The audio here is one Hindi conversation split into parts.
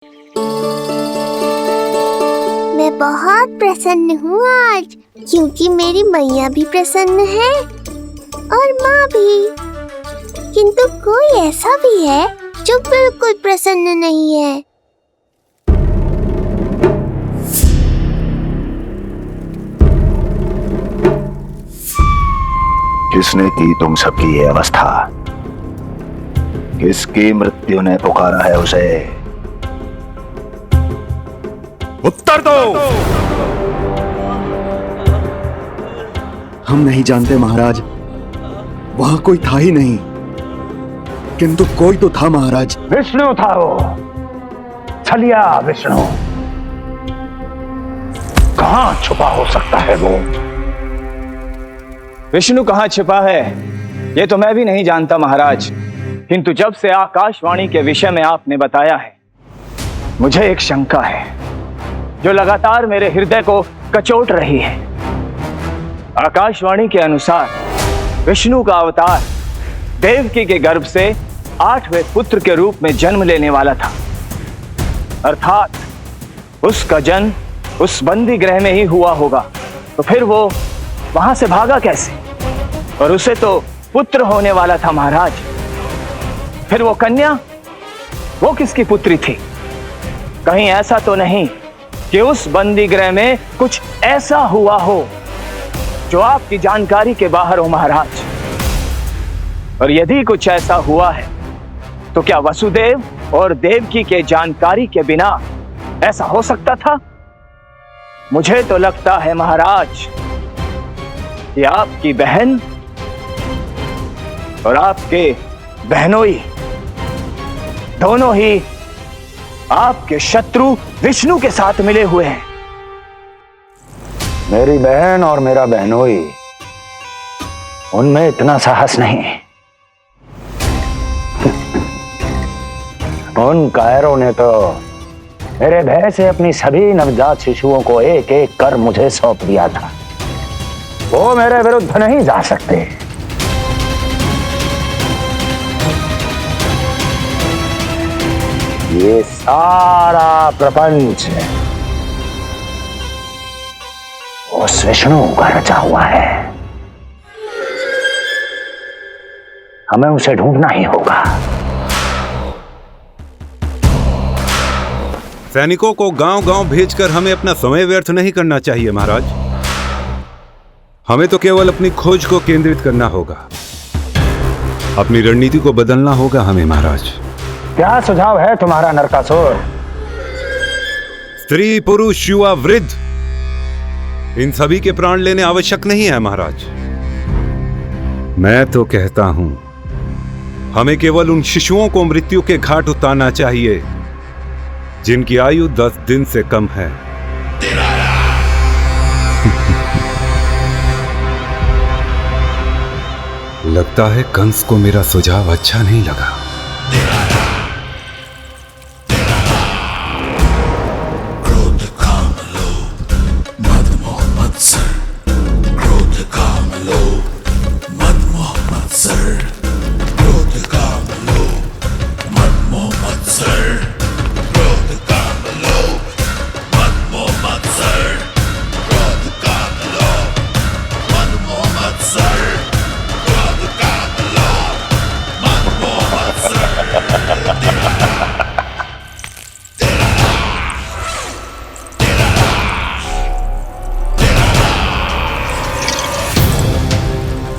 मैं बहुत प्रसन्न हूँ आज, क्योंकि मेरी मैया भी प्रसन्न है और माँ भी। किंतु कोई ऐसा भी है जो बिल्कुल प्रसन्न नहीं है। किसने की तुम सबकी ये अवस्था? किसकी मृत्यु ने पुकारा है उसे? उत्तर दो। हम नहीं जानते महाराज, वहां कोई था ही नहीं। किंतु कोई तो था महाराज। विष्णु था वो, छलिया विष्णु। कहां छुपा हो सकता है वो? विष्णु कहाँ छिपा है ये तो मैं भी नहीं जानता महाराज, किंतु जब से आकाशवाणी के विषय में आपने बताया है, मुझे एक शंका है जो लगातार मेरे हृदय को कचोट रही है। आकाशवाणी के अनुसार विष्णु का अवतार देवकी के गर्भ से 8वें पुत्र के रूप में जन्म लेने वाला था, अर्थात उसका जन्म उस बंदी ग्रह में ही हुआ होगा। तो फिर वो वहां से भागा कैसे? और उसे तो पुत्र होने वाला था महाराज। फिर वो कन्या, वो किसकी पुत्री थी? कहीं ऐसा तो नहीं कि उस बंदी गृह में कुछ ऐसा हुआ हो जो आपकी जानकारी के बाहर हो महाराज? और यदि कुछ ऐसा हुआ है तो क्या वसुदेव और देवकी के जानकारी के बिना ऐसा हो सकता था? मुझे तो लगता है महाराज कि आपकी बहन और आपके बहनोई दोनों ही आपके शत्रु विष्णु के साथ मिले हुए हैं। मेरी बहन और मेरा बहनोई, उनमें इतना साहस नहीं। उन कायरों ने तो मेरे भय से अपनी सभी नवजात शिशुओं को एक एक कर मुझे सौंप दिया था। वो मेरे विरुद्ध नहीं जा सकते। ये सारा प्रपंच उस विष्णु का रचा हुआ है। हमें उसे ढूंढना ही होगा। सैनिकों को गांव-गांव भेजकर हमें अपना समय व्यर्थ नहीं करना चाहिए महाराज। हमें तो केवल अपनी खोज को केंद्रित करना होगा। अपनी रणनीति को बदलना होगा हमें महाराज। क्या सुझाव है तुम्हारा नरकासुर? स्त्री, पुरुष, युवा, वृद्ध, इन सभी के प्राण लेने आवश्यक नहीं है महाराज। मैं तो कहता हूं हमें केवल उन शिशुओं को मृत्यु के घाट उतारना चाहिए जिनकी आयु 10 दिन से कम है। लगता है कंस को मेरा सुझाव अच्छा नहीं लगा।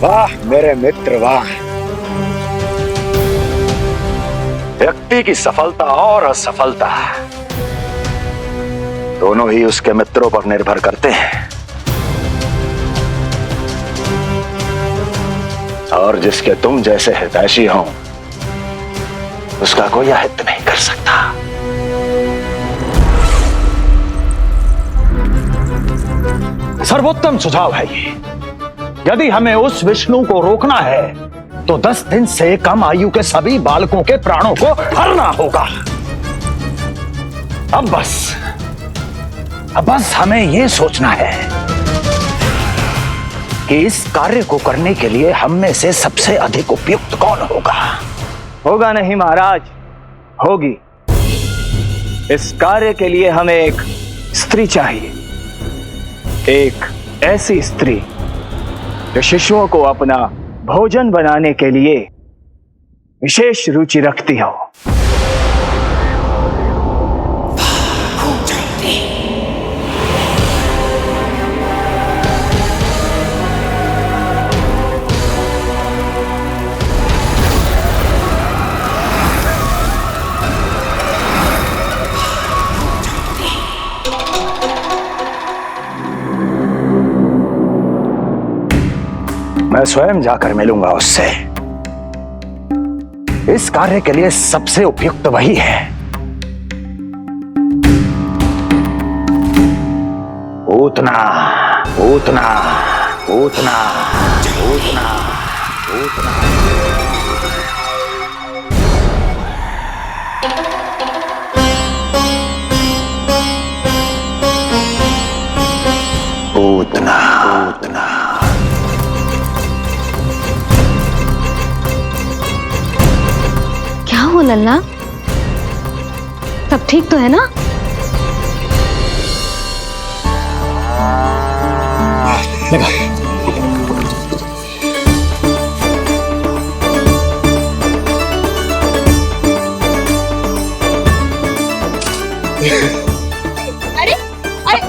वाह मेरे मित्र वाह। व्यक्ति की सफलता और असफलता दोनों ही उसके मित्रों पर निर्भर करते हैं, और जिसके तुम जैसे हितैषी हों उसका कोई अहित नहीं कर सकता। सर्वोत्तम सुझाव है ये। यदि हमें उस विष्णु को रोकना है तो 10 दिन से कम आयु के सभी बालकों के प्राणों को हरना होगा। अब बस हमें यह सोचना है कि इस कार्य को करने के लिए हम में से सबसे अधिक उपयुक्त कौन होगा। होगा नहीं महाराज, होगी। इस कार्य के लिए हमें एक स्त्री चाहिए, एक ऐसी स्त्री जो शिशुओं को अपना भोजन बनाने के लिए विशेष रुचि रखती हो। मैं स्वयं जाकर मिलूंगा उससे। इस कार्य के लिए सबसे उपयुक्त वही है। पूतना पूतना पूतना पूतना पूतना। पूतना पूतना। क्या हो लल्ला, सब ठीक तो है ना? अरे अरे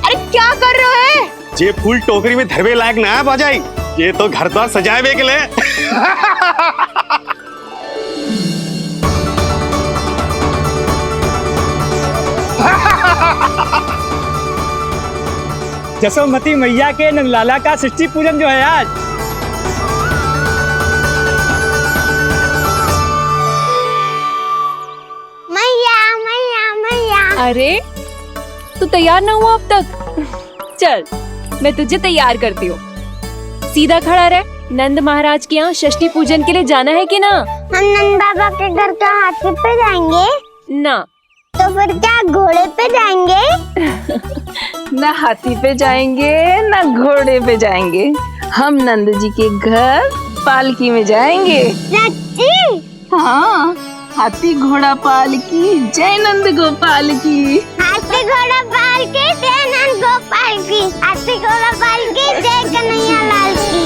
अरे क्या कर रहे हो है? ये फूल टोकरी में धरवे लायक ना है बाजाई, ये तो घर द्वार सजाए हुए के लिए। जसोमती मैया के नंदलाला का षष्ठी पूजन जो है आज। मैया मैया मैया। अरे तू तैयार ना हुआ अब तक? चल मैं तुझे तैयार करती हूँ। सीधा खड़ा रह। नंद महाराज के यहाँ षष्ठी पूजन के लिए जाना है कि ना? हम नंद बाबा के घर का हाथी पे जाएंगे ना। तो फिर क्या घोड़े पे जाएंगे? ना हाथी पे जाएंगे ना घोड़े पे जाएंगे, हम नंद जी के घर पालकी में जाएंगे। सच्ची? हाँ, हाथी घोड़ा पालकी जय नंद गोपाल की। हाथी घोड़ा पालकी जय नंद गोपाल की। हाथी घोड़ा पालकी जय कन्हैया लाल की।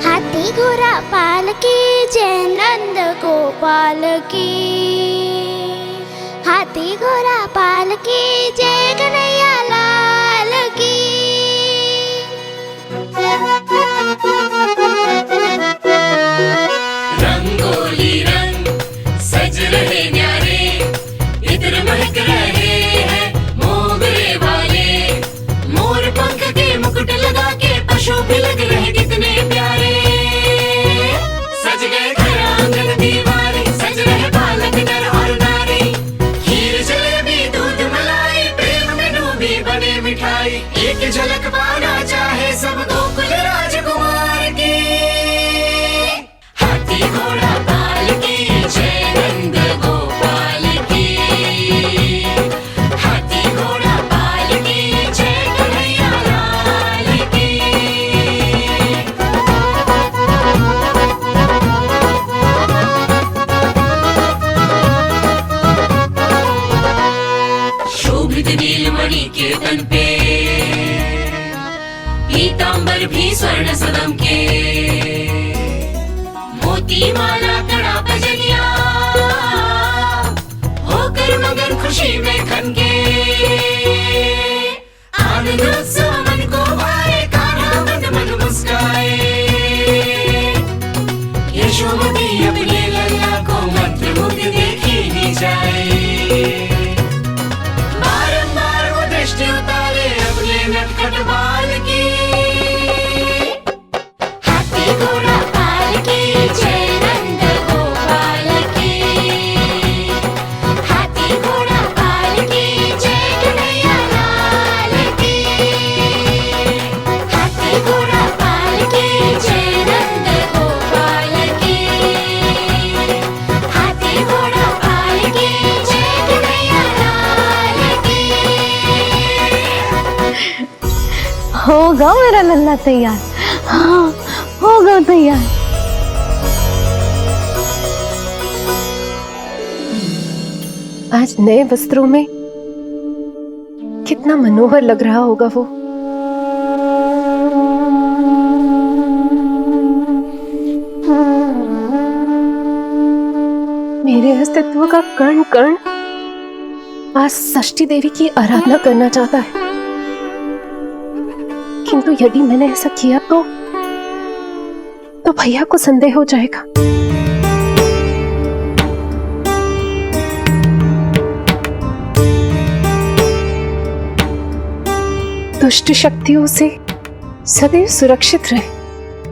हाथी घोड़ा पालकी जय नंद गोपाल की। हाथी घोड़ा पालकी जय कन्हैया लाल की। रंगोली रंग सज रहे न्यारे, इधर महक रहे हैं मोगरे वाले। मोर पंख के मुकुट लगा के पशु भी लग रहे कितने प्यारे। सज गए घर आंगन दीवारे, सज रहे बालक नर और नारी। खीर जलेबी दूध मलाई, प्रेम में डूबी बने मिठाई। एक झलक पाना चाहे सब गोकुल राजकुमार की। हाथी घोड़ा पालकी जय नंद गोपाल की। हाथी घोड़ा पालकी जय कन्हैया लाल की। शोभित नीलमणि के तन पे, पीतांबर भी स्वर्ण सदम के। मोती माला कड़ा बजनिया, होकर मगन खुशी में खनके। आनंद उत्सव मन को भाए, कान्हा मन मन मुस्काए। यशोमती अपने लल्ला को मंत्रमुग्ध देखी ही जाए। बारंबार वो दृष्टि उतारे अपने नटखट बाल की। हाथी घोड़ा पालकी जय नंद गोपाल की। हाथी घोड़ा पालकी जय कन्हैया लाल की। हाथी घोड़ा पालकी जय नंद गोपाल की। हाथी घोड़ा पालकी जय कन्हैया लाल की। होगा मेरा लल्ला तैयार। हाँ होगा तैयार। आज नए वस्त्रों में कितना मनोहर लग रहा होगा वो। मेरे अस्तित्व का कण कण आज षष्ठी देवी की आराधना करना चाहता है, किंतु यदि मैंने ऐसा किया तो भैया को संदेह हो जाएगा। दुष्ट शक्तियों से सदैव सुरक्षित रहे,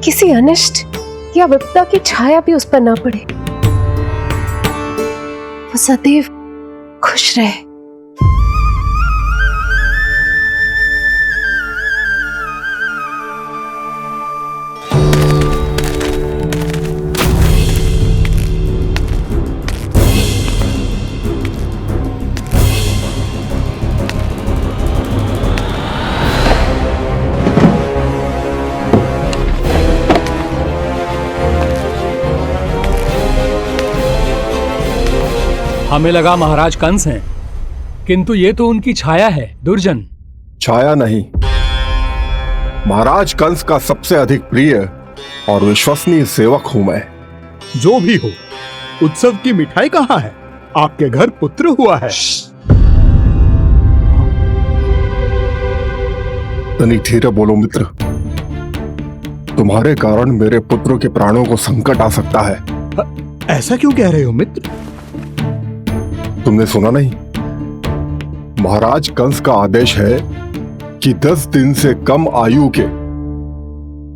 किसी अनिष्ट या विपदा की छाया भी उस पर ना पड़े, वो सदैव खुश रहे। हमें लगा महाराज कंस हैं, किंतु ये तो उनकी छाया है दुर्जन। छाया नहीं, महाराज कंस का सबसे अधिक प्रिय और विश्वसनीय सेवक हूं मैं। जो भी हो, उत्सव की मिठाई कहाँ है? आपके घर पुत्र हुआ है। तनिक धीरे बोलो मित्र, तुम्हारे कारण मेरे पुत्र के प्राणों को संकट आ सकता है। ऐसा क्यों कह रहे हो मित्र? तुमने सुना नहीं? महाराज कंस का आदेश है कि 10 दिन से कम आयु के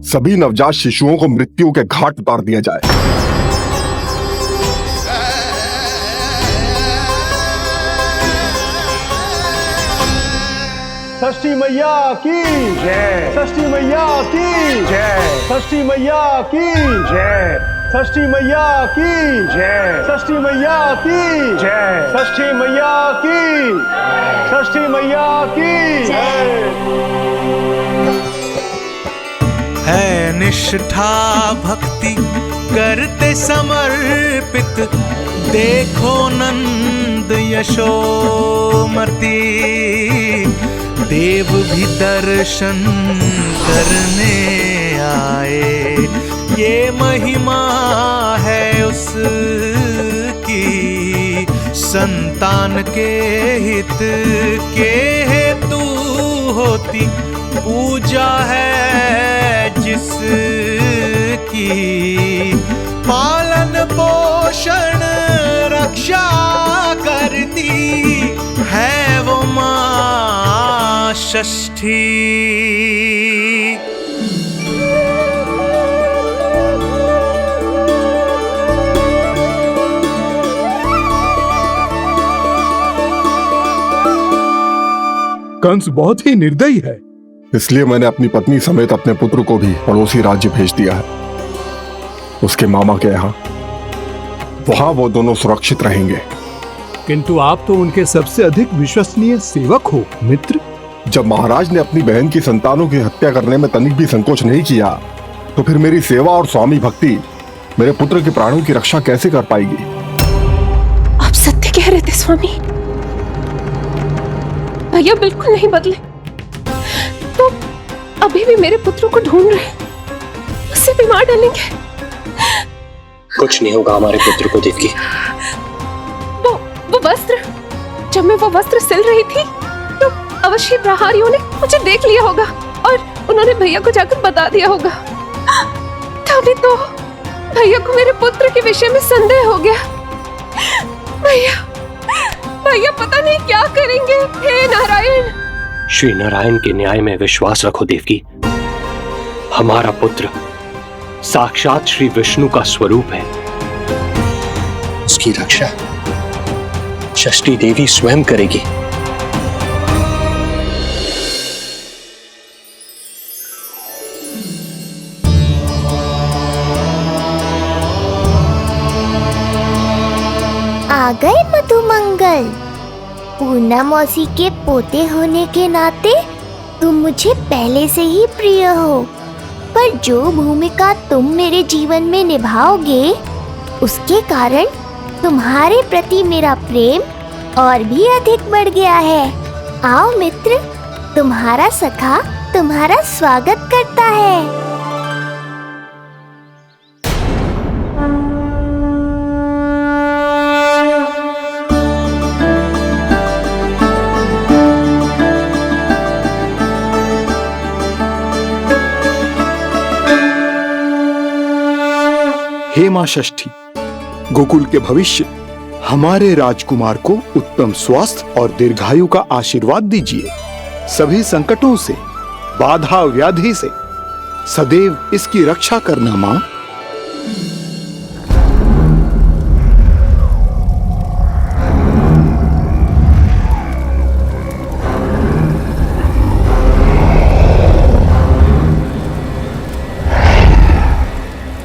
सभी नवजात शिशुओं को मृत्यु के घाट उतार दिया जाए। षष्ठी मैया की जय, षष्ठी मैया की जय, षष्ठी मैया की जय, षष्ठी मैया की जय, षष्ठी मैया की जय, षष्ठी मैया की, षष्ठी मैया की जय। है निष्ठा भक्ति करते समर्पित, देखो नंद यशोमती, देव भी दर्शन करने आए। ये महिमा है उसकी, संतान के हित के हेतु होती पूजा है जिसकी। पालन पोषण रक्षा करती है वो मां षष्ठी। कंस बहुत ही निर्दयी है, इसलिए मैंने अपनी पत्नी समेत अपने पुत्र को भी पड़ोसी राज्य भेज दिया है, उसके मामा के यहाँ। वहां वो दोनों सुरक्षित रहेंगे। किंतु आप तो उनके सबसे अधिक विश्वसनीय सेवक हो मित्र। जब महाराज ने अपनी बहन की संतानों की हत्या करने में तनिक भी संकोच नहीं किया, तो फिर मेरी सेवा और स्वामी भक्ति मेरे पुत्र के प्राणों की रक्षा कैसे कर पाएगी? आप सत्य कह रहे थे स्वामी, भैया बिल्कुल नहीं बदले, तो अभी भी मेरे पुत्र को ढूंढ रहे, उसे भी मार डालेंगे। कुछ नहीं होगा हमारे पुत्र को देवकी। वो वस्त्र, जब मैं वो वस्त्र सिल रही थी तो अवश्य प्रहारियों ने मुझे देख लिया होगा और उन्होंने भैया को जाकर बता दिया होगा। तभी तो भैया को मेरे पुत्र के विषय में संदेह हो गया। भैया पता नहीं क्या करेंगे। हे नारायण! श्री नारायण के न्याय में विश्वास रखो देवकी। हमारा पुत्र साक्षात श्री विष्णु का स्वरूप है, उसकी रक्षा षष्ठी देवी स्वयं करेगी। आ गए मधुमंगल। पूर्णा मौसी के पोते होने के नाते तुम मुझे पहले से ही प्रिय हो, पर जो भूमिका तुम मेरे जीवन में निभाओगे उसके कारण तुम्हारे प्रति मेरा प्रेम और भी अधिक बढ़ गया है। आओ मित्र, तुम्हारा सखा तुम्हारा स्वागत करता है। हे मां षष्ठी, गोकुल के भविष्य हमारे राजकुमार को उत्तम स्वास्थ्य और दीर्घायु का आशीर्वाद दीजिए। सभी संकटों से, बाधा व्याधि से सदैव इसकी रक्षा करना मां।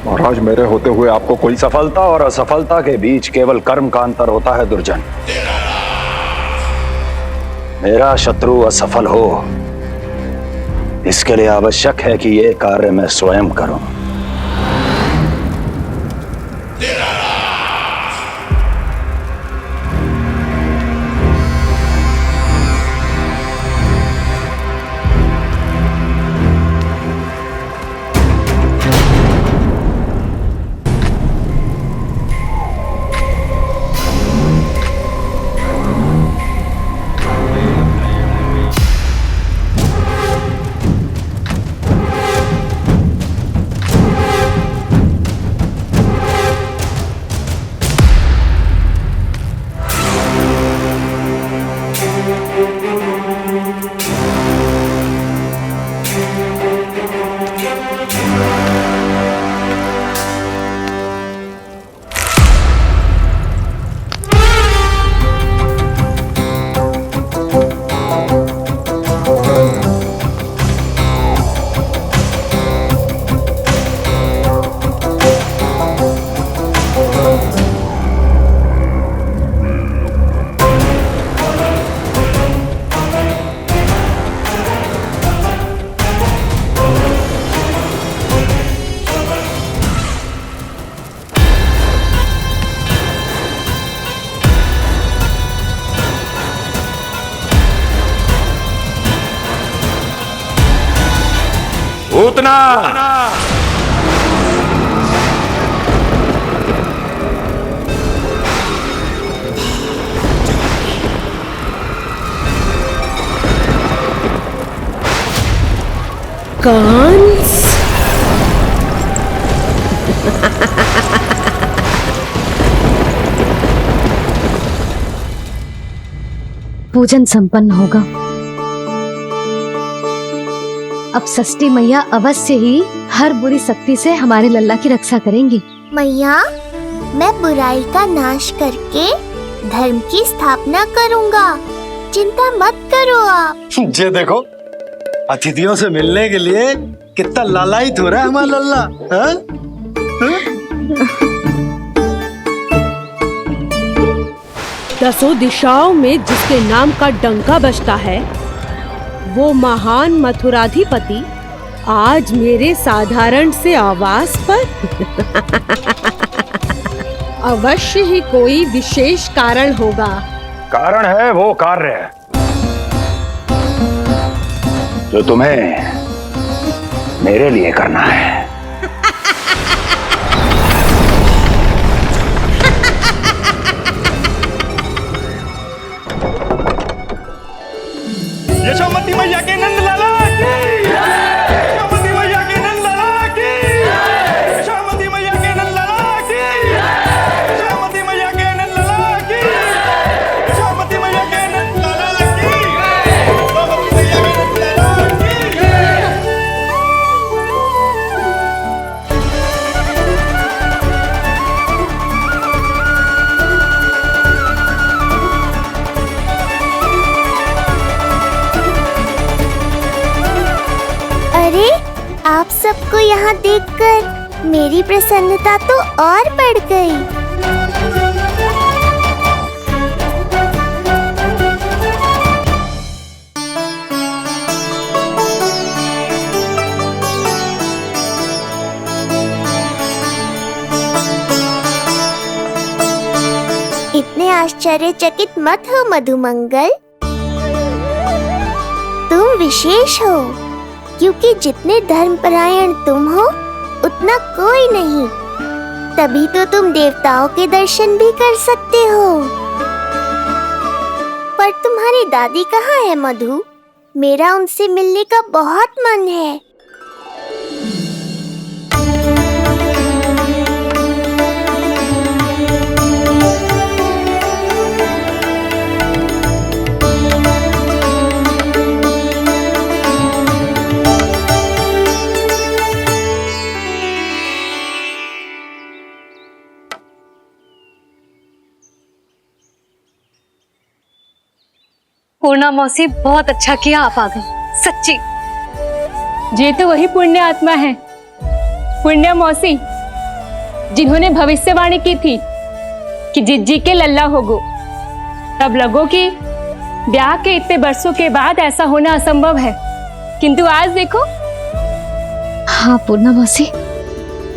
महाराज, मेरे होते हुए आपको कोई सफलता और असफलता के बीच केवल कर्म का अंतर होता है दुर्जन। मेरा शत्रु असफल हो, इसके लिए आवश्यक है कि यह कार्य मैं स्वयं करूं। उतना कंस पूजन संपन्न होगा। अब षष्ठी मैया अवश्य ही हर बुरी शक्ति से हमारे लल्ला की रक्षा करेंगी। मैया, मैं बुराई का नाश करके धर्म की स्थापना करूंगा, चिंता मत करो आप। ये देखो, अतिथियों से मिलने के लिए कितना लालायित हो रहा है हमारा लल्ला। हाँ? दसों दिशाओं में जिसके नाम का डंका बजता है, वो महान मथुराधिपति आज मेरे साधारण से आवास पर अवश्य ही कोई विशेष कारण होगा। कारण है वो कार्य जो तुम्हें मेरे लिए करना है। यशोमती मैया के नंद लाला की, यशोमती मैया के नंद लाला की, यशोमती मैया के नंद लाला की, यशोमती मैया के नंद लाला की, यशोमती मैया के नंद लाला की, यशोमती मैया के नंद लाला की। अरे, आप सबको यहाँ देखकर मेरी प्रसन्नता तो और बढ़ गई। इतने आश्चर्यचकित मत हो मधुमंगल। तुम विशेष हो, क्योंकि जितने धर्मपरायण तुम हो उतना कोई नहीं। तभी तो तुम देवताओं के दर्शन भी कर सकते हो। पर तुम्हारी दादी कहाँ है मधु? मेरा उनसे मिलने का बहुत मन है। पूर्णा मौसी, बहुत अच्छा किया आप आ गए, सच्ची। ये तो वही पुण्य आत्मा है, पुण्य मौसी, जिन्होंने भविष्यवाणी की थी कि जिज्जी के लल्ला होगो। तब लगो कि ब्याह के इतने बरसों के बाद ऐसा होना असंभव है, किंतु आज देखो। हाँ पूर्णा मौसी,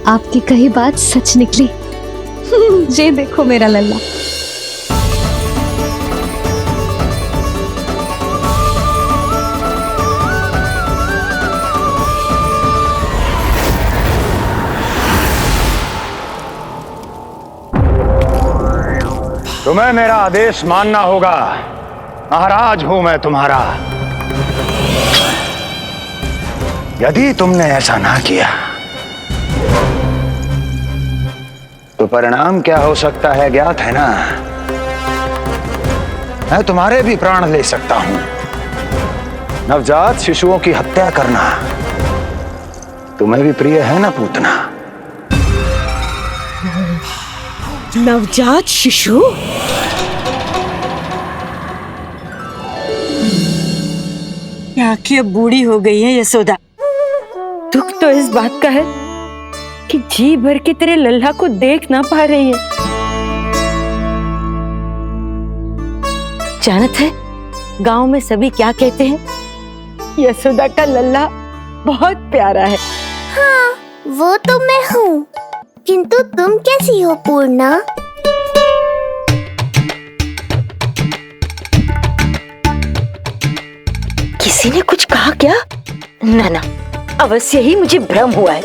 आपकी कही बात सच निकली। ये देखो मेरा लल्ला। तुम्हें मेरा आदेश मानना होगा। महाराज हूं मैं तुम्हारा। यदि तुमने ऐसा ना किया तो परिणाम क्या हो सकता है ज्ञात है ना? मैं तुम्हारे भी प्राण ले सकता हूं। नवजात शिशुओं की हत्या करना तुम्हें भी प्रिय है ना पूतना? नवजात शिशु? आंखें अब बूढ़ी हो गई है यशोदा। दुख तो इस बात का है कि जी भर के तेरे लल्ला को देख ना पा रही है। जानत है गांव में सभी क्या कहते हैं? यशोदा का लल्ला बहुत प्यारा है। हाँ, वो तो मैं हूँ, किंतु तुम कैसी हो पूर्णा? किसी ने कुछ कहा क्या? ना ना, अवश्य ही मुझे भ्रम हुआ है।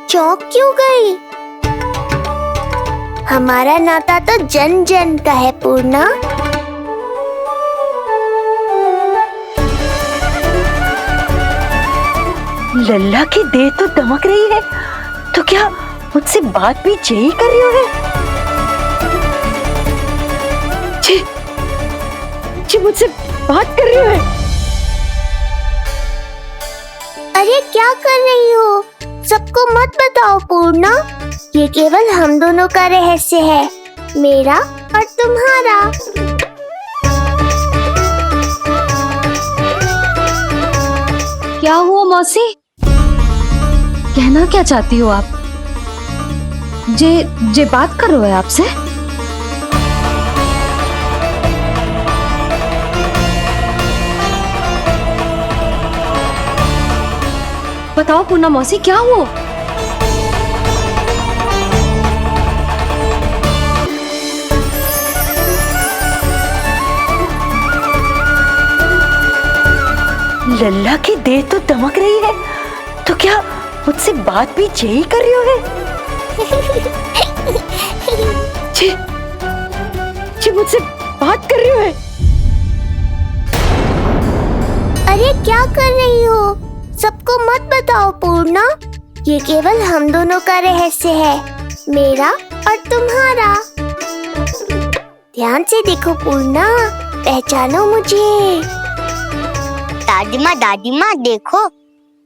चौंक क्यों गई? हमारा नाता तो जन जन का है पूर्णा। लल्ला की देह तो दमक रही है, तो क्या मुझसे बात भी यही कर रही हो? जी मुझसे बात कर रही हो? अरे क्या कर रही हो? सबको मत बताओ पूर्णा, ये केवल हम दोनों का रहस्य है, मेरा और तुम्हारा। क्या हुआ मौसी? कहना क्या चाहती हो आप? जे बात कर रहे हो आपसे? बताओ पूर्णा मौसी, क्या हुआ? लल्ला की देह तो दमक रही है, तो क्या मुझसे बात भी यही कर रही हो? जी मुझसे बात कर रही हो? अरे क्या कर रही हो? सबको मत बताओ पूर्णा, ये केवल हम दोनों का रहस्य है, मेरा और तुम्हारा। ध्यान से देखो पूर्णा, पहचानो मुझे। दादी माँ देखो,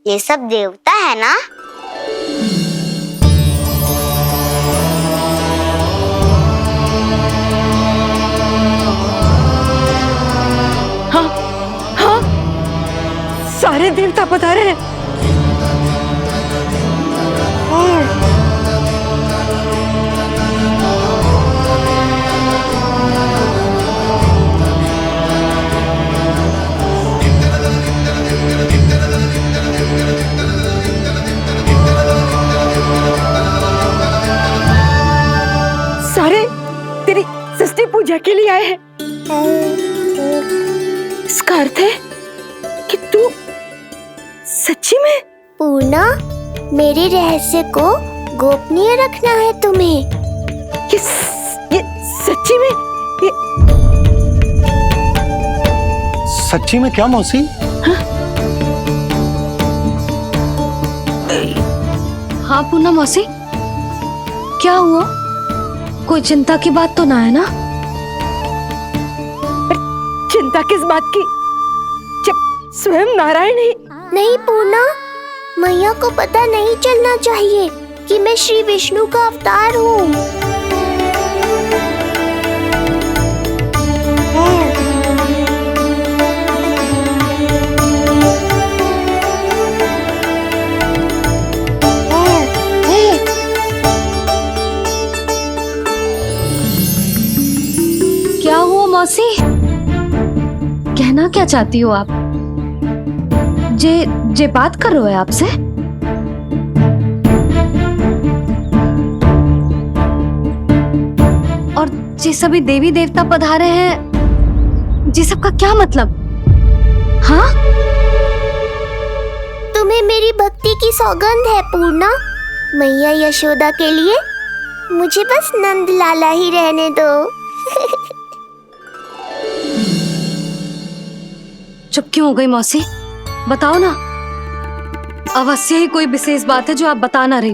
ये सब देवता है ना? हाँ हाँ, सारे देवता पधारे हैं। इसका अर्थ है कि तू सच्ची में? पूर्णा, मेरे रहस्य को गोपनीय रखना है तुम्हें। ये सच्ची में? सच्ची में क्या मौसी? हाँ पूनम मौसी, क्या हुआ? कोई चिंता की बात तो ना है ना? चिंता किस बात की, जब स्वयं नारायण ही। नहीं पूर्णा, मैया को पता नहीं चलना चाहिए कि मैं श्री विष्णु का अवतार हूँ। क्या हुआ मौसी? कहना क्या चाहती हो आप? जे बात कर रहे हो आपसे? और जे सभी देवी देवता पधारे हैं, जी सबका क्या मतलब? हाँ? तुम्हें मेरी भक्ति की सौगंध है पूर्णा। मैया यशोदा के लिए मुझे बस नंद लाला ही रहने दो। चुप क्यों हो गई मौसी? बताओ ना, अवश्य ही कोई विशेष बात है जो आप बता ना रही।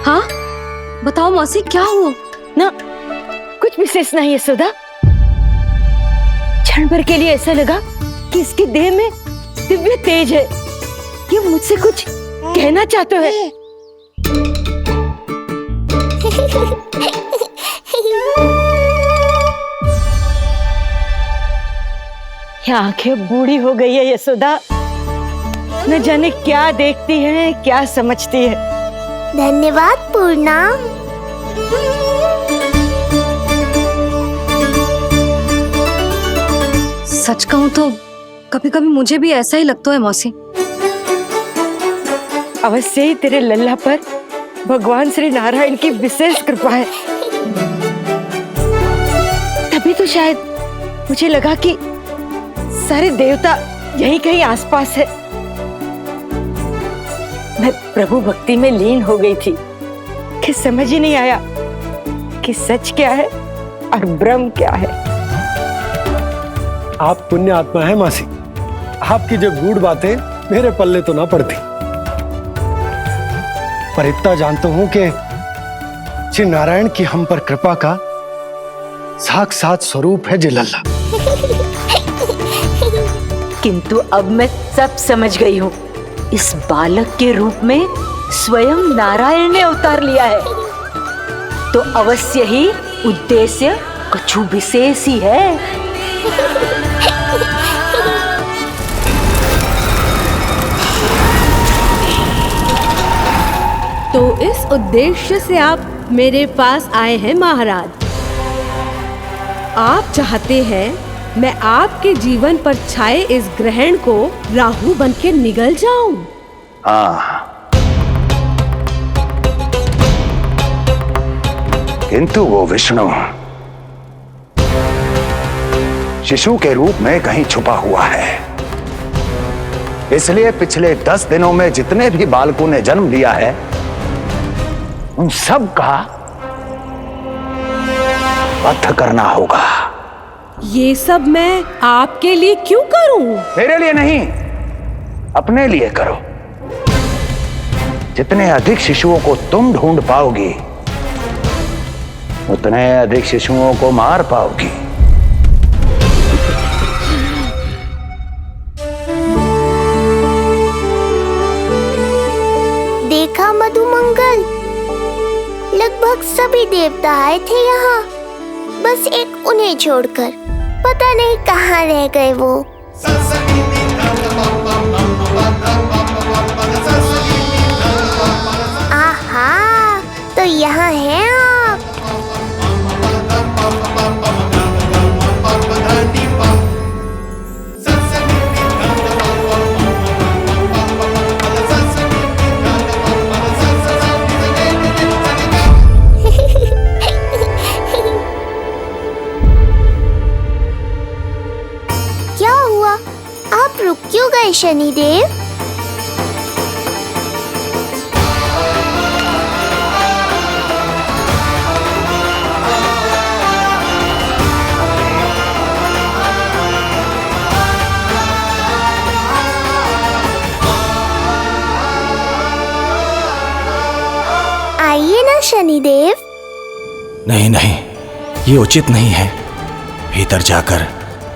हाँ बताओ मौसी, क्या हुआ? ना कुछ विशेष नहीं है यशोदा। क्षण भर के लिए ऐसा लगा कि इसके देह में दिव्य तेज है। ये मुझसे कुछ कहना चाहते हैं। ये आंखें बूढ़ी हो गई है यशोदा, न जाने क्या देखती है, क्या समझती है। धन्यवाद पूर्णा। सच कहूं तो कभी कभी मुझे भी ऐसा ही लगता है मौसी। अवश्य ही तेरे लल्ला पर भगवान श्री नारायण की विशेष कृपा है। तभी तो शायद मुझे लगा कि सारे देवता यहीं कहीं आसपास है। मैं प्रभु भक्ति में लीन हो गई थी कि समझ ही नहीं आया कि सच क्या है और ब्रह्म क्या है। आप पुण्य आत्मा है मासी, आपकी जो गूढ़ बातें मेरे पल्ले तो ना पड़ती, पर इतना जानता हूं कि श्री नारायण की हम पर कृपा का साक्षात स्वरूप है जिलल्ला। किंतु अब मैं सब समझ गई हूँ। इस बालक के रूप में स्वयं नारायण ने अवतार लिया है, तो अवश्य ही उद्देश्य कुछ विशेष ही है। तो इस उद्देश्य से आप मेरे पास आए हैं महाराज। आप चाहते हैं मैं आपके जीवन पर छाए इस ग्रहण को राहु बनके निगल जाऊं? हाँ, किंतु वो विष्णु शिशु के रूप में कहीं छुपा हुआ है। इसलिए पिछले 10 दिनों में जितने भी बालकों ने जन्म लिया है, उन सब का वध करना होगा। ये सब मैं आपके लिए क्यों करूं? मेरे लिए नहीं, अपने लिए करो। जितने अधिक शिशुओं को तुम ढूंढ पाओगी, उतने अधिक शिशुओं को मार पाओगी। देखा मधुमंगल, लगभग सभी देवता आए थे यहाँ, बस एक उन्हें छोड़कर। पता नहीं कहाँ रह गए वो। आहा, तो यहाँ हैं आप। गए शनिदेव? आइए ना शनिदेव। नहीं नहीं, ये उचित नहीं है। भीतर जाकर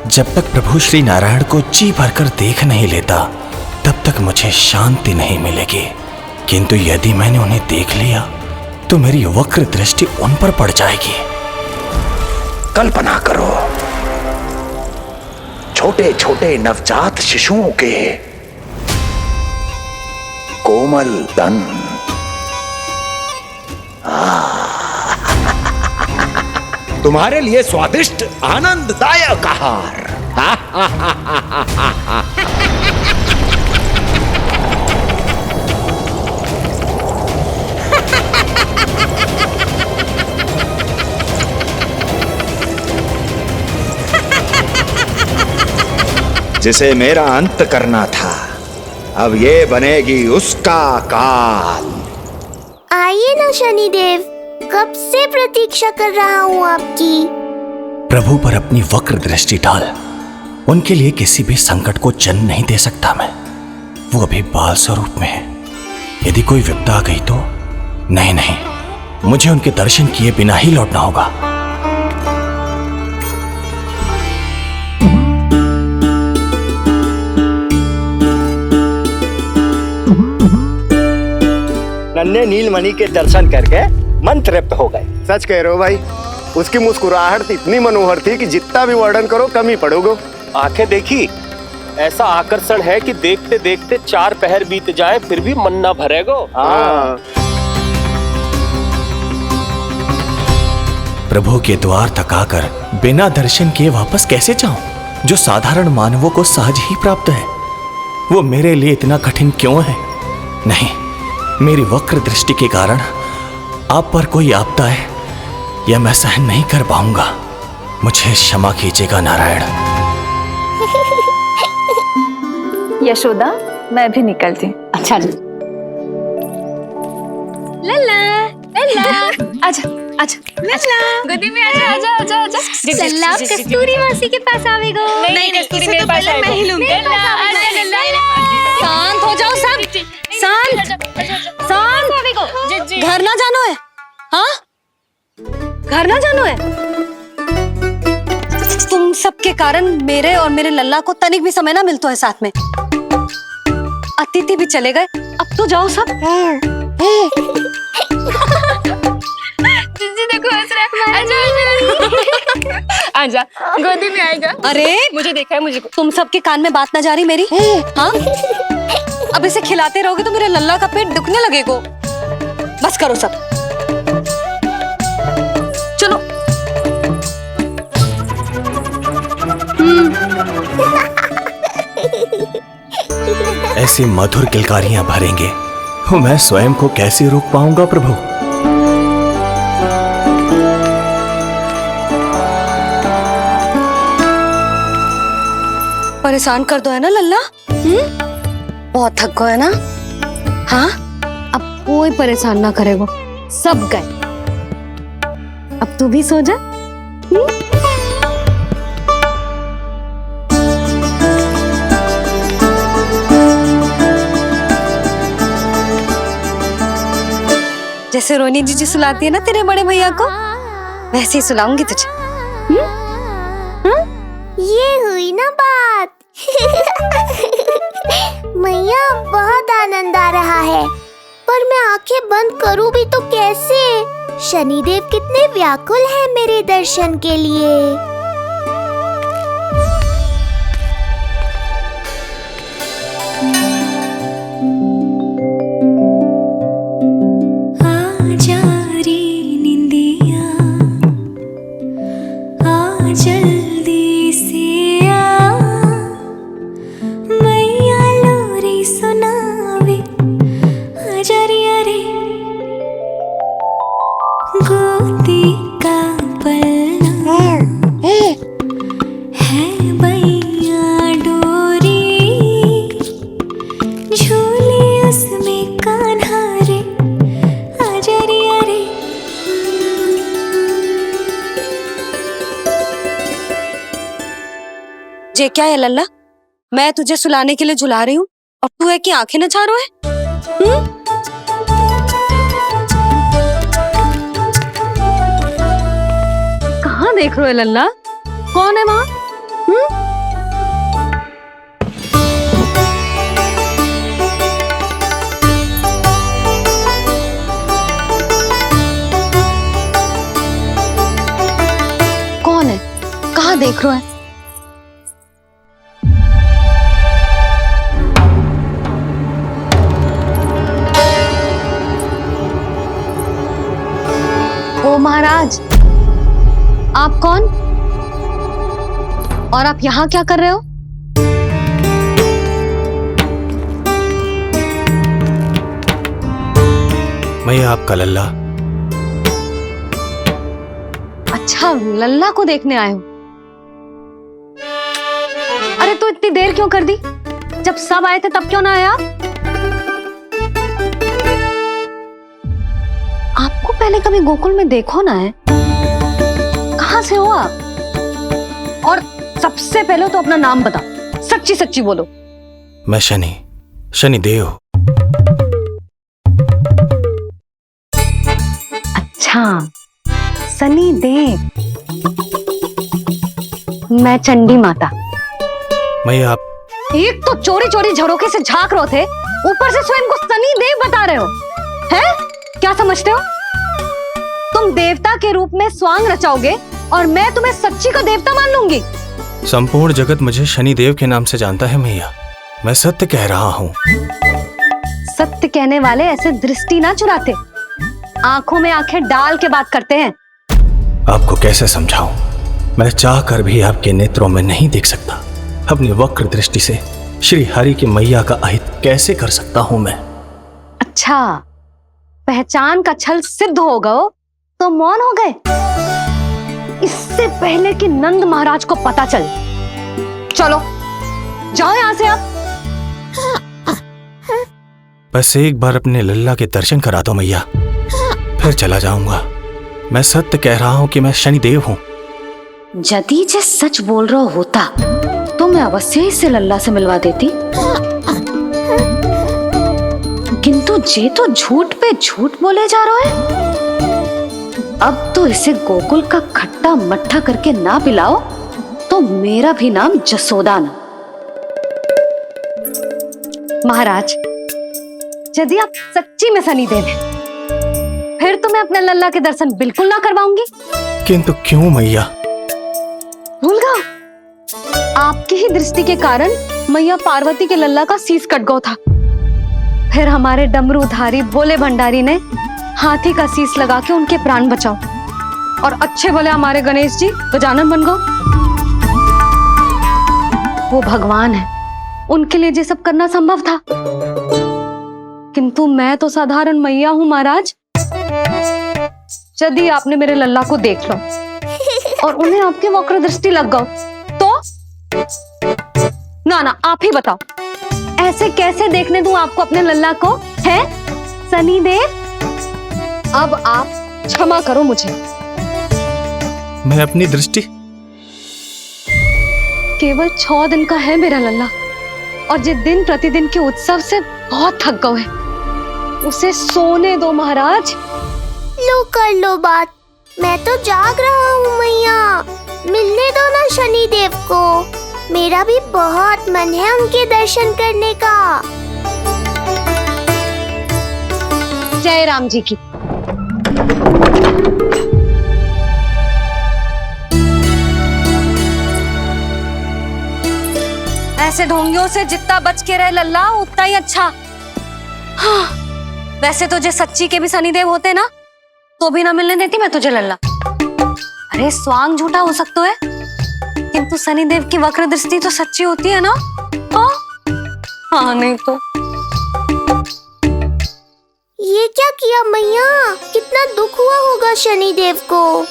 जब तक प्रभु श्री नारायण को जी भरकर देख नहीं लेता तब तक मुझे शांति नहीं मिलेगी। किंतु यदि मैंने उन्हें देख लिया तो मेरी वक्र दृष्टि उन पर पड़ जाएगी। कल्पना करो, छोटे छोटे नवजात शिशुओं के कोमल तन, तुम्हारे लिए स्वादिष्ट आनंददायक आहार। जिसे मेरा अंत करना था, अब ये बनेगी उसका काल। आइए ना शनिदेव, कब से प्रतीक्षा कर रहा हूँ आपकी। प्रभु पर अपनी वक्र दृष्टि डाल, उनके लिए किसी भी संकट को जन्म नहीं दे सकता मैं। वो अभी बाल स्वरूप में है। यदि कोई विपदा आ गई तो नहीं नहीं, मुझे उनके दर्शन किए बिना ही लौटना होगा। नन्हे नीलमणि के दर्शन करके मन तृप्त हो गए। सच कह रहे हो भाई, उसकी मुस्कुराहट इतनी मनोहर थी कि जितना भी वर्णन करो कम ही पड़ोगे। आंखें देखी, ऐसा आकर्षण है कि देखते देखते 4 पहर बीत जाए फिर भी मन ना भरेगो। प्रभु के द्वार तक आकर बिना दर्शन किए वापस कैसे जाऊं, जो साधारण मानवों को सहज ही प्राप्त है। वो मेरे लिए इतना कठिन क्यों है? नहीं, मेरी वक्र दृष्टि के कारण आप पर कोई आपदा है या मैं सहन नहीं कर पाऊंगा। मुझे क्षमा कीजिएगा नारायण। यशोदा, मैं भी निकलती। अच्छा जी। लल्ला लल्ला, आजा आजा लल्ला, गोदी में आजा आजा आजा आजा। लल्ला कस्तूरी मासी के पास आवेगो। नहीं कस्तूरी मेरे पास आएगा। मैं ही लूंगी। शांत हो जाओ सब, शांत शांत। घर ना जानो है? हाँ, घर ना जानो है? तुम सबके कारण मेरे और मेरे लल्ला को तनिक भी समय ना मिलता है साथ में। अतिथि भी चले गए, अब तो जाओ सब। जिज्जी देखो हंस रहा है। आजा आजा, गोदी में आएगा। अरे मुझे देखा है, मुझे तुम सबके कान में बात ना जा रही मेरी? हाँ, अब इसे खिलाते रहोगे तो मेरे लल्ला का पेट दुखने लगेगा। बस करो सब, चलो। ऐसी मधुर किलकारियां भरेंगे तो मैं स्वयं को कैसे रोक पाऊंगा प्रभु? परेशान कर दो है ना लल्ला? बहुत थक गए ना? हाँ, अब कोई परेशान ना करेगा, सब गए। अब तू भी सो जा। जैसे रोनी जीजी सुलाती है ना तेरे बड़े भैया को, वैसे ही सुलाऊंगी तुझे। ये हुई ना बात। मैया, बहुत आनंद आ रहा है, पर मैं आंखें बंद करूं भी तो कैसे? शनिदेव कितने व्याकुल हैं मेरे दर्शन के लिए। आजा रे निंदिया, आ जल्दी से आ, मैया लोरी सुनावे। आजा रे अरे गोदी का पलना, ये क्या है लल्ला? मैं तुझे सुलाने के लिए झुला रही हूँ और तू है कि आंखें नचा रहा है? कहाँ देख रहे हो लल्ला? कौन है वहाँ? कौन है? कहाँ देख रहे हो? ओ महाराज, आप कौन? और आप यहाँ क्या कर रहे हो? मैं आपका लल्ला। अच्छा, लल्ला को देखने आए हो? अरे तो इतनी देर क्यों कर दी? जब सब आए थे तब क्यों ना आया? आपको पहले कभी गोकुल में देखो ना है? कहाँ से हो आप? और सबसे पहले तो अपना नाम बताओ, सच्ची सच्ची बोलो। मैं शनिदेव। अच्छा, सनी देव। मैं चंडी माता। मैं आप एक तो चोरी चोरी झरोखे से झांक रहे थे, ऊपर से स्वयं को सनी देव बता रहे हो, हैं? क्या समझते हो? तुम देवता के रूप में स्वांग रचाओगे और मैं तुम्हें सच्ची का देवता मान लूंगी? संपूर्ण जगत मुझे शनिदेव के नाम से जानता है मैया। मैं सत्य कह रहा हूँ। सत्य कहने वाले ऐसे दृष्टि ना चुराते, आंखों में आंखें डाल के बात करते हैं। आपको कैसे समझाऊं? मैं चाह कर भी आपके नेत्रों में नहीं देख सकता। अपनी वक्र दृष्टि से श्री हरि की मैया का अहित कैसे कर सकता हूं मैं? अच्छा, पहचान का छल सिद्ध हो गया तो मौन हो गए? इससे पहले कि नंद महाराज को पता चले। चलो जाओ यहां से आप। बस एक बार अपने लल्ला के दर्शन करा दो मैया, फिर चला जाऊंगा। मैं सत्य कह रहा हूं कि मैं शनिदेव हूं। यदि जे सच बोल रहा होता तो मैं अवश्य इसे लल्ला से मिलवा देती, किंतु जे तो झूठ पे झूठ बोले जा रहा है। अब तो इसे गोकुल का खट्टा मट्ठा करके ना पिलाओ तो मेरा भी नाम जसोदा ना। महाराज, यदि आप सच्ची में शनिदेव हैं, फिर तो मैं अपने लल्ला के दर्शन बिल्कुल ना करवाऊंगी। किंतु क्यों मैया? भूल गया? आपकी ही दृष्टि के कारण मैया पार्वती के लल्ला का शीश कट गया था। फिर हमारे डमरूधारी भोले भंडारी ने हाथी का शीश लगा के उनके प्राण बचाओ, और अच्छे भले हमारे गणेश जी गजानन बन गए। वो भगवान है, उनके लिए ये सब करना संभव था, किंतु मैं तो साधारण मैया हूं महाराज। यदि आपने मेरे लल्ला को देख लो और उन्हें आपकी वक्र दृष्टि लग गई तो? ना आप ही बताओ, ऐसे कैसे देखने दूं आपको अपने लल्ला को? है शनिदेव, अब आप क्षमा करो मुझे। मैं अपनी दृष्टि केवल 6 दिन का है मेरा लल्ला, और जिस दिन प्रतिदिन के उत्सव से बहुत थक गए, उसे सोने दो महाराज। लो कर लो बात, मैं तो जाग रहा हूँ मैया। मिलने दो ना शनिदेव को, मेरा भी बहुत मन है उनके दर्शन करने का। जय राम जी की। ऐसे ढोंगियों से जितना बच के रहे लल्ला उतना ही अच्छा। हाँ, वैसे तो जे सच्ची के भी शनिदेव होते ना तो भी ना मिलने देती मैं तुझे लल्ला। अरे स्वांग झूठा हो सकता है, किंतु शनिदेव की वक्र दृष्टि तो सच्ची होती है ना? हाँ नहीं तो। ये क्या किया मैया? कितना दुख हुआ होगा शनिदेव को।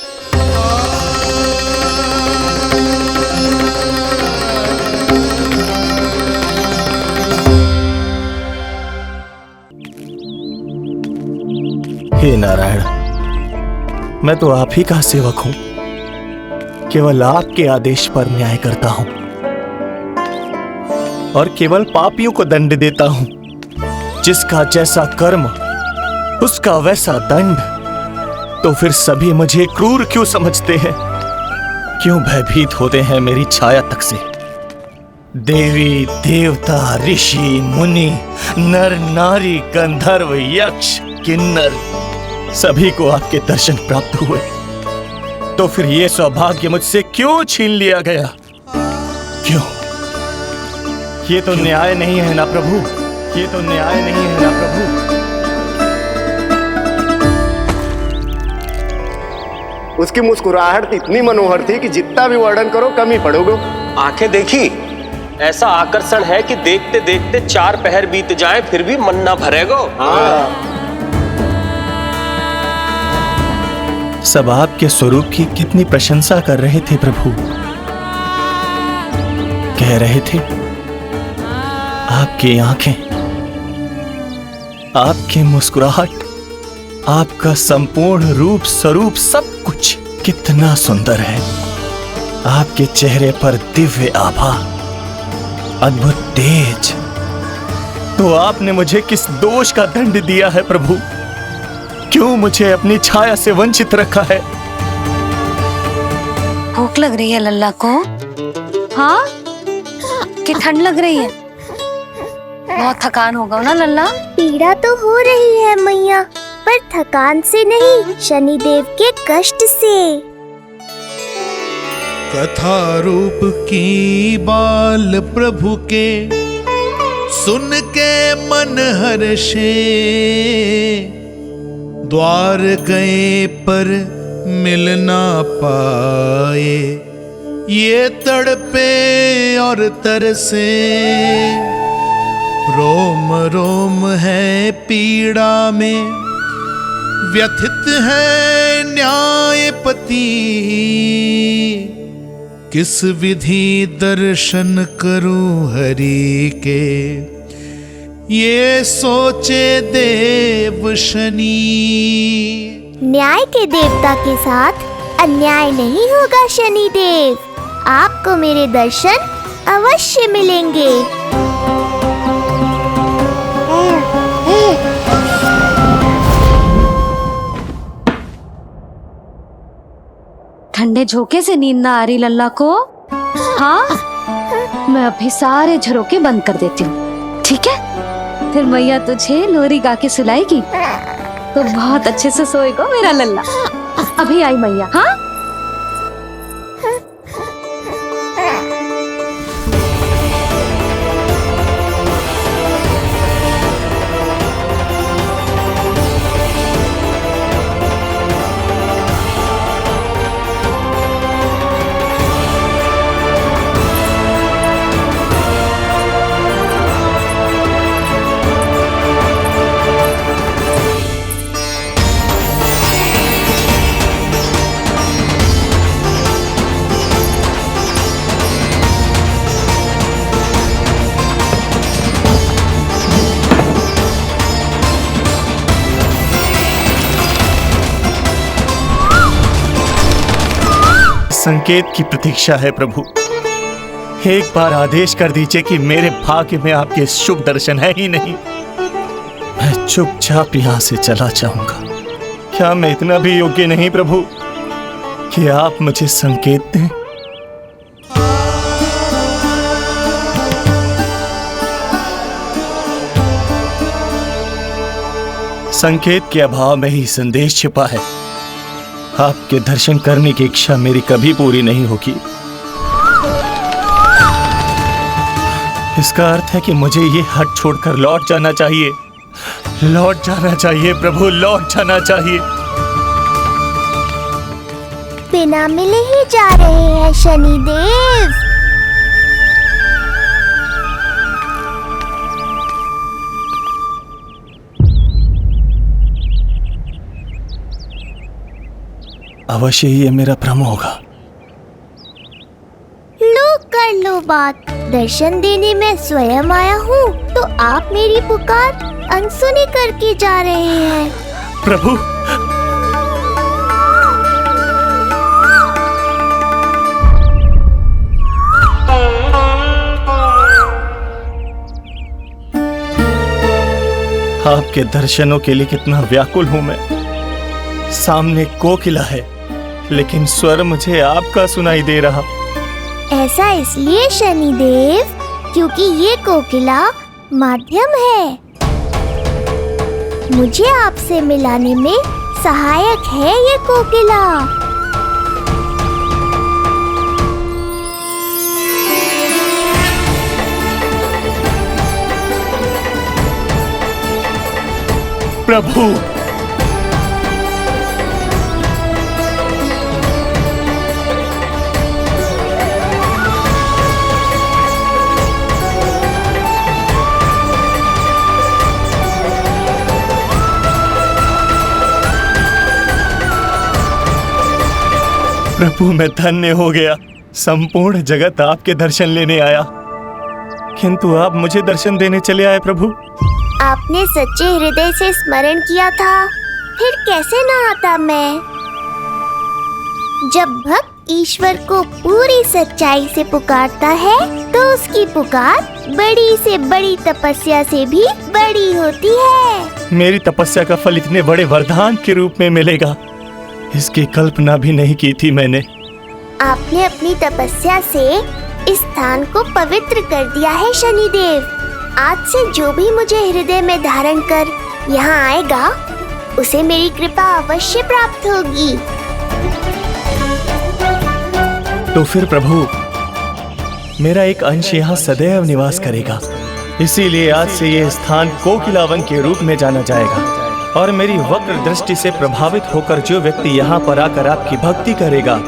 हे नारायण, मैं तो आप ही का सेवक हूं, केवल आपके आदेश पर न्याय करता हूं। और केवल पापियों को दंड देता हूं। जिसका जैसा कर्म उसका वैसा दंड। तो फिर सभी मुझे क्रूर क्यों समझते हैं? क्यों भयभीत होते हैं मेरी छाया तक से? देवी देवता ऋषि मुनि नर नारी गंधर्व यक्ष किन्नर सभी को आपके दर्शन प्राप्त हुए। तो फिर ये सौभाग्य मुझसे क्यों छीन लिया गया? क्यों? ये तो न्याय नहीं है ना प्रभु, ये तो न्याय नहीं है ना प्रभु। उसकी मुस्कुराहट इतनी मनोहर थी कि जितना भी वर्णन करो कम ही पड़ोगे। आंखें देखी, ऐसा आकर्षण है कि देखते देखते 4 पहर बीत जाए फिर भी मन ना भरेगो। सब आपके स्वरूप की कितनी प्रशंसा कर रहे थे प्रभु। कह रहे थे आपकी आंखें, आपकी मुस्कुराहट, आपका संपूर्ण रूप स्वरूप सब कुछ कितना सुंदर है। आपके चेहरे पर दिव्य आभा, अद्भुत तेज। तो आपने मुझे किस दोष का दंड दिया है प्रभु? क्यों मुझे अपनी छाया से वंचित रखा है? भूख लग रही है लल्ला को? हाँ, कि ठंड लग रही है? बहुत थकान होगा ना लल्ला? पीड़ा तो हो रही है मैया, पर थकान से नहीं, शनिदेव के कष्ट से। कथा रूप की बाल प्रभु के सुन के मन हर्षे, द्वार गए पर मिल ना पाए, ये तड़पे और तरसे। रोम रोम है पीड़ा में, व्यथित है न्यायपति, किस विधि दर्शन करूं हरि के, ये सोचे देव शनि। न्याय के देवता के साथ अन्याय नहीं होगा शनिदेव। आपको मेरे दर्शन अवश्य मिलेंगे। ठंडे झोंके से नींद ना आ रही लल्ला को? हाँ, मैं अभी सारे झरोके बंद कर देती हूँ, ठीक है? फिर मैया तुझे लोरी गा के सुलाएगी तो बहुत अच्छे से सोएगा मेरा लल्ला। अभी आई मैया। हाँ, संकेत की प्रतीक्षा है प्रभु। एक बार आदेश कर दीजिए कि मेरे भाग्य में आपके शुभ दर्शन है ही नहीं, मैं चुपचाप यहां से चला जाऊंगा। क्या मैं इतना भी योग्य नहीं प्रभु कि आप मुझे संकेत दें? संकेत के अभाव में ही संदेश छिपा है। आपके दर्शन करने की इच्छा मेरी कभी पूरी नहीं होगी। इसका अर्थ है कि मुझे ये हट छोड़कर लौट जाना चाहिए। लौट जाना चाहिए प्रभु, लौट जाना चाहिए। बिना मिले ही जा रहे हैं शनिदेव। अवश्य ही ये मेरा भ्रम होगा। लो कर लो बात। दर्शन देने मैं स्वयं आया हूँ तो आप मेरी पुकार अनसुनी करके जा रहे हैं। प्रभु, आपके दर्शनों के लिए कितना व्याकुल हूं मैं। सामने कोकिला है, लेकिन स्वर मुझे आपका सुनाई दे रहा। ऐसा इसलिए शनिदेव क्योंकि ये कोकिला माध्यम है, मुझे आपसे मिलाने में सहायक है ये कोकिला। प्रभु, प्रभु मैं धन्य हो गया। संपूर्ण जगत आपके दर्शन लेने आया, किंतु आप मुझे दर्शन देने चले आए प्रभु। आपने सच्चे हृदय से स्मरण किया था, फिर कैसे ना आता मैं। जब भक्त ईश्वर को पूरी सच्चाई से पुकारता है तो उसकी पुकार बड़ी से बड़ी तपस्या से भी बड़ी होती है। मेरी तपस्या का फल इतने बड़े वरदान के रूप में मिलेगा, इसकी कल्पना भी नहीं की थी मैंने। आपने अपनी तपस्या से इस स्थान को पवित्र कर दिया है शनिदेव। आज से जो भी मुझे हृदय में धारण कर यहाँ आएगा, उसे मेरी कृपा अवश्य प्राप्त होगी। तो फिर प्रभु, मेरा एक अंश यहाँ सदैव निवास करेगा, इसीलिए आज से ये स्थान कोकिलावन के रूप में जाना जाएगा। और मेरी वक्र दृष्टि से प्रभावित होकर जो व्यक्ति यहाँ पर आकर आपकी भक्ति करेगा,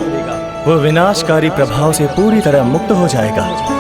वो विनाशकारी प्रभाव से पूरी तरह मुक्त हो जाएगा।